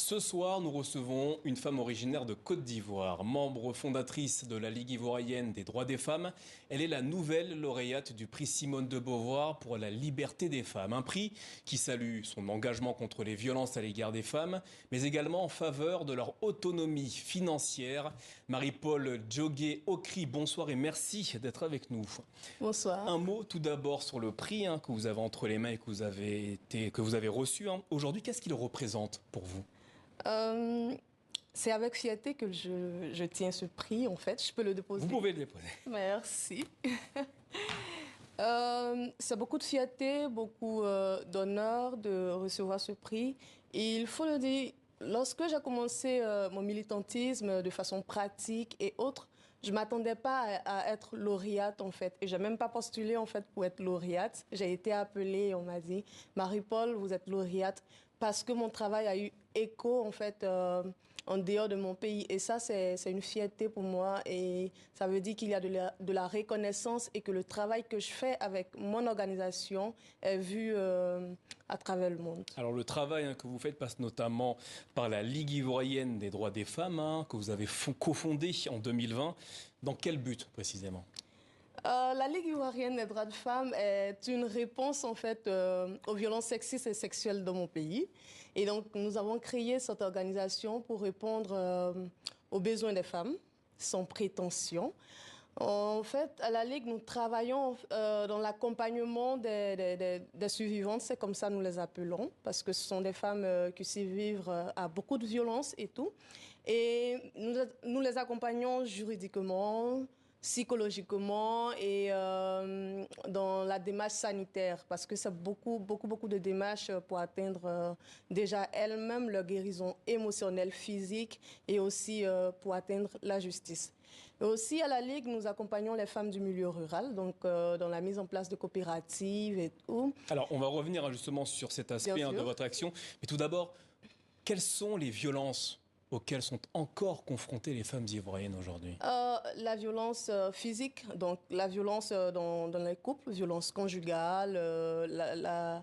Ce soir, nous recevons une femme originaire de Côte d'Ivoire, membre fondatrice de la Ligue ivoirienne des droits des femmes. Elle est la nouvelle lauréate du prix Simone de Beauvoir pour la liberté des femmes. Un prix qui salue son engagement contre les violences à l'égard des femmes, mais également en faveur de leur autonomie financière. Marie-Paul Djogué-Okri, bonsoir et merci d'être avec nous. Bonsoir. Un mot tout d'abord sur le prix que vous avez entre les mains et que vous avez reçu. Aujourd'hui, qu'est-ce qu'il représente pour vous ? C'est avec fierté que je tiens ce prix, en fait. Je peux le déposer. Vous pouvez le déposer. Merci. C'est beaucoup de fierté, beaucoup d'honneur de recevoir ce prix. Et il faut le dire, lorsque j'ai commencé mon militantisme de façon pratique et autres, je ne m'attendais pas à être lauréate, en fait. Et je n'ai même pas postulé, en fait, pour être lauréate. J'ai été appelée, on m'a dit, « Marie-Paul, vous êtes lauréate » parce que mon travail a eu écho, en fait, en dehors de mon pays. Et ça, c'est une fierté pour moi. Et ça veut dire qu'il y a de la reconnaissance et que le travail que je fais avec mon organisation est vu à travers le monde. Alors, le travail que vous faites passe notamment par la Ligue ivoirienne des droits des femmes, que vous avez cofondée en 2020. Dans quel but, précisément ? La Ligue ivoirienne des droits de femmes est une réponse en fait aux violences sexistes et sexuelles dans mon pays. Et donc nous avons créé cette organisation pour répondre aux besoins des femmes, sans prétention. En fait, à la Ligue, nous travaillons dans l'accompagnement des survivantes, c'est comme ça nous les appelons, parce que ce sont des femmes qui survivent à beaucoup de violences et tout. Et nous les accompagnons juridiquement, psychologiquement et dans la démarche sanitaire, parce que c'est beaucoup de démarches pour atteindre déjà elles-mêmes leur guérison émotionnelle, physique et aussi pour atteindre la justice. Et aussi à la Ligue, nous accompagnons les femmes du milieu rural, donc dans la mise en place de coopératives et tout. Alors, on va revenir justement sur cet aspect de votre action. Mais tout d'abord, quelles sont les violences auxquelles sont encore confrontées les femmes ivoiriennes aujourd'hui? La violence physique, donc la violence dans les couples, violence conjugale, le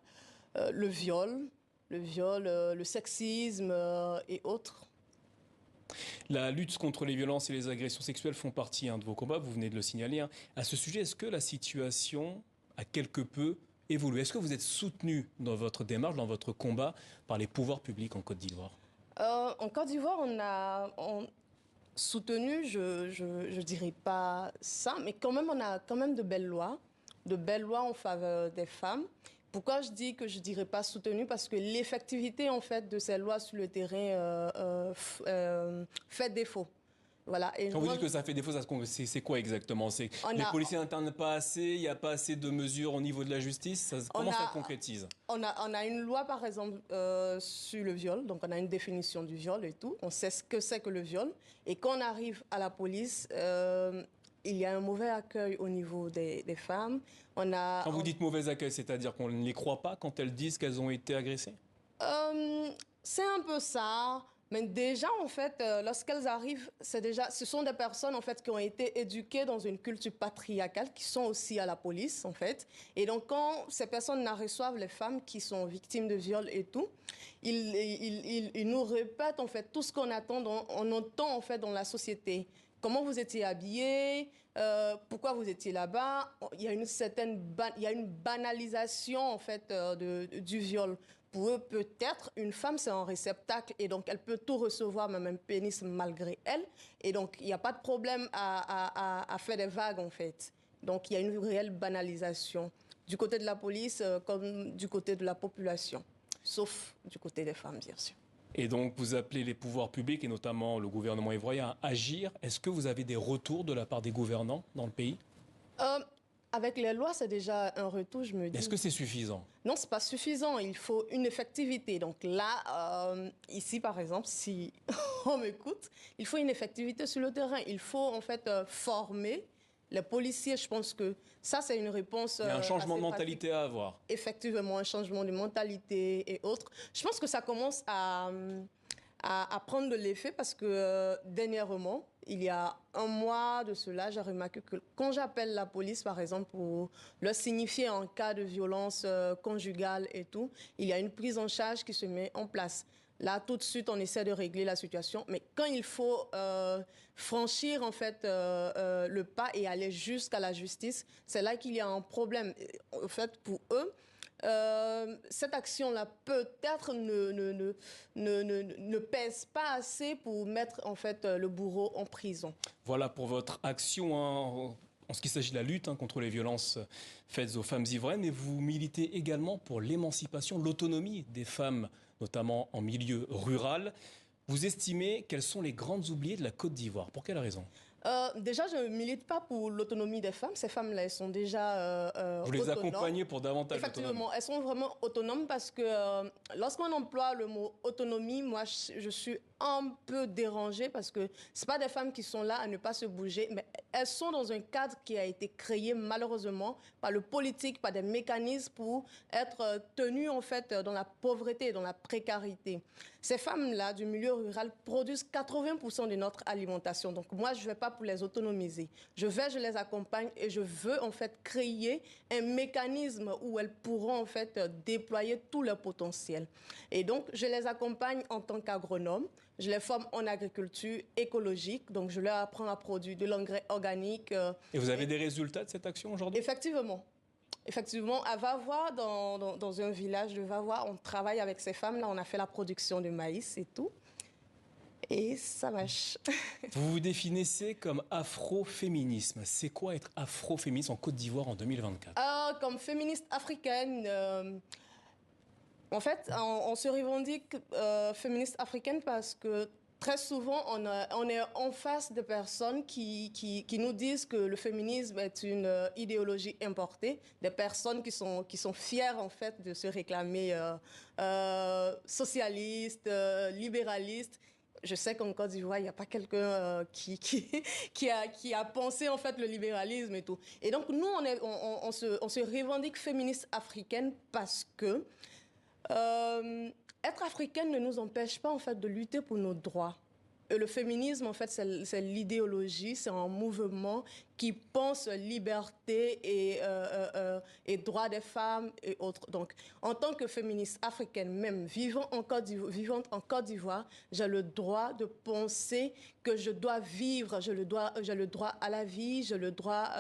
viol, le sexisme et autres. La lutte contre les violences et les agressions sexuelles font partie de vos combats, vous venez de le signaler. À ce sujet, est-ce que la situation a quelque peu évolué? Est-ce que vous êtes soutenu dans votre démarche, dans votre combat, par les pouvoirs publics en Côte d'Ivoire? En Côte d'Ivoire, on a soutenu, je dirais pas ça, mais quand même, on a quand même de belles lois en faveur des femmes. Pourquoi je dis que je dirais pas soutenu? Parce que l'effectivité, en fait, de ces lois sur le terrain fait défaut. Voilà. Et quand vous dites que ça fait défaut, c'est quoi exactement? Les policiers n'interviennent pas assez, il n'y a pas assez de mesures au niveau de la justice? Comment ça se concrétise? On a une loi, par exemple, sur le viol. Donc, on a une définition du viol et tout. On sait ce que c'est que le viol. Et quand on arrive à la police, il y a un mauvais accueil au niveau des femmes. Quand vous dites mauvais accueil, c'est-à-dire qu'on ne les croit pas quand elles disent qu'elles ont été agressées? C'est un peu ça. Mais déjà, en fait, lorsqu'elles arrivent, ce sont des personnes, en fait, qui ont été éduquées dans une culture patriarcale, qui sont aussi à la police, en fait. Et donc, quand ces personnes reçoivent les femmes qui sont victimes de viol et tout, ils nous répètent, en fait, tout ce qu'on on entend, en fait, dans la société. Comment vous étiez habillés, pourquoi vous étiez là-bas. Il y a une banalisation, en fait, du viol. Pour eux, peut-être, une femme, c'est un réceptacle et donc elle peut tout recevoir, même un pénis malgré elle. Et donc, il n'y a pas de problème à faire des vagues, en fait. Donc, il y a une réelle banalisation du côté de la police comme du côté de la population, sauf du côté des femmes, bien sûr. Et donc, vous appelez les pouvoirs publics, et notamment le gouvernement ivoirien, à agir. Est-ce que vous avez des retours de la part des gouvernants dans le pays? Avec les lois, c'est déjà un retour, je me dis. Est-ce que c'est suffisant? Non, ce n'est pas suffisant. Il faut une effectivité. Donc là, ici, par exemple, si on m'écoute, il faut une effectivité sur le terrain. Il faut, en fait, former les policiers. Je pense que ça, c'est une réponse. Il y a un changement de mentalité à avoir. Effectivement, un changement de mentalité et autres. Je pense que ça commence à prendre de l'effet parce que dernièrement, il y a un mois de cela, j'ai remarqué que quand j'appelle la police, par exemple, pour leur signifier en cas de violence conjugale et tout, il y a une prise en charge qui se met en place. Là, tout de suite, on essaie de régler la situation. Mais quand il faut franchir, en fait, le pas et aller jusqu'à la justice, c'est là qu'il y a un problème. En fait, pour eux, cette action-là peut-être ne pèse pas assez pour mettre en fait le bourreau en prison. Voilà pour votre action en ce qui s'agit de la lutte contre les violences faites aux femmes ivoiriennes. Mais vous militez également pour l'émancipation, l'autonomie des femmes, notamment en milieu rural. Vous estimez quelles sont les grandes oubliées de la Côte d'Ivoire? Pour quelle raison? Déjà, je ne milite pas pour l'autonomie des femmes. Ces femmes-là, elles sont déjà Vous les autonomes. accompagnez pour davantage d'autonomie? Effectivement, elles sont vraiment autonomes parce que lorsqu'on emploie le mot autonomie, moi, je suis un peu dérangée parce que ce pas des femmes qui sont là à ne pas se bouger, mais elles sont dans un cadre qui a été créé malheureusement par le politique, par des mécanismes pour être tenues en fait dans la pauvreté, dans la précarité. Ces femmes-là du milieu rural produisent 80% de notre alimentation. Donc moi, je ne vais pas pour les autonomiser. Je les accompagne et je veux en fait créer un mécanisme où elles pourront en fait déployer tout leur potentiel. Et donc, je les accompagne en tant qu'agronome. Je les forme en agriculture écologique. Donc, je leur apprends à produire de l'engrais organique. Et vous avez des résultats de cette action aujourd'hui? Effectivement. Effectivement, à Vavois, dans un village de Vavois, on travaille avec ces femmes-là. On a fait la production de maïs et tout. Et ça marche. Vous vous définissez comme afroféminisme. C'est quoi être afroféministe en Côte d'Ivoire en 2024? Comme féministe africaine, en fait, on se revendique féministe africaine parce que très souvent, on est en face de personnes qui nous disent que le féminisme est une idéologie importée, des personnes qui sont fières en fait de se réclamer socialistes, libéralistes. Je sais qu'en Côte d'Ivoire, il n'y a pas quelqu'un qui a pensé en fait le libéralisme et tout. Et donc nous, on se revendique féministe africaine parce que être africaine ne nous empêche pas en fait de lutter pour nos droits. Et le féminisme, en fait, c'est l'idéologie, c'est un mouvement qui pense liberté et droits des femmes et autres. Donc, en tant que féministe africaine, même vivant vivante en Côte d'Ivoire, j'ai le droit de penser que je dois vivre, j'ai le droit à la vie, j'ai le droit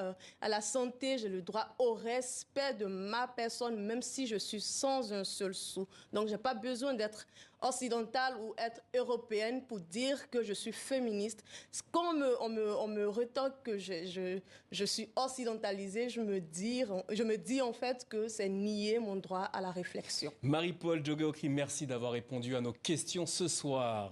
à la santé, j'ai le droit au respect de ma personne, même si je suis sans un seul sou. Donc, j'ai pas besoin d'être occidentale ou être européenne pour dire que je suis féministe. Quand on me retorque que je suis occidentalisée, je me dis en fait que c'est nier mon droit à la réflexion. Marie-Paule Djogué-Okri, merci d'avoir répondu à nos questions ce soir.